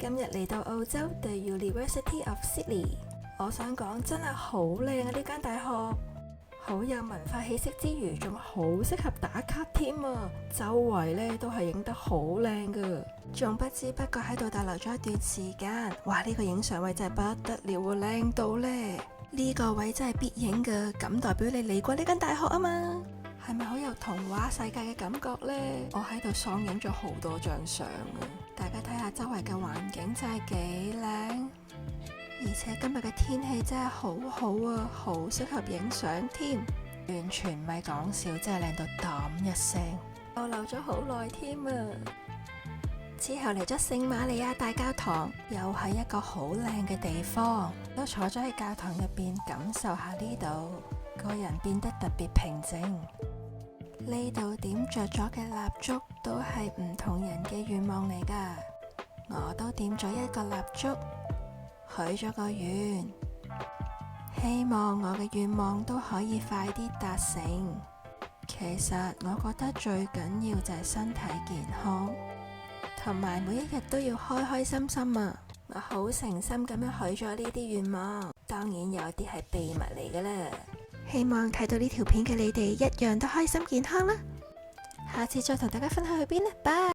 今日嚟到澳洲 The University of Sydney， 我想講真係好靚啊！呢間大學好有文化氣息之餘，仲好適合打卡添啊！周圍呢都係影得好靚噶，仲不知不覺喺度逗留咗一段時間。哇！呢個影相位真係不得了啊，靚到呢！呢個位真係必影噶，咁代表你嚟過呢間大學啊嘛？係咪好有童話世界嘅感覺呢？我喺度喪影咗好多張相啊！大家睇下周圍嘅環境真係幾靚，而且今日嘅天氣真係好好啊，好適合影相添，完全唔係講笑，真係靚到揼一聲。我留咗好耐添啊！之後嚟咗聖瑪利亞大教堂，又係一個好靚嘅地方，都坐咗喺教堂入邊感受下呢度，個人變得特別平靜。呢度點着咗嘅蠟燭都係唔同人嘅願望嚟噶，我都點咗一個蠟燭，許咗個願，希望我嘅願望都可以快啲達成。其實我覺得最緊要就係身體健康，同埋每一日都要開開心心啊！我好誠心咁樣許咗呢啲願望，當然有啲係秘密嚟噶啦。希望睇到呢條片嘅你哋一樣都開心健康啦！下次再同大家分享去邊啦，拜！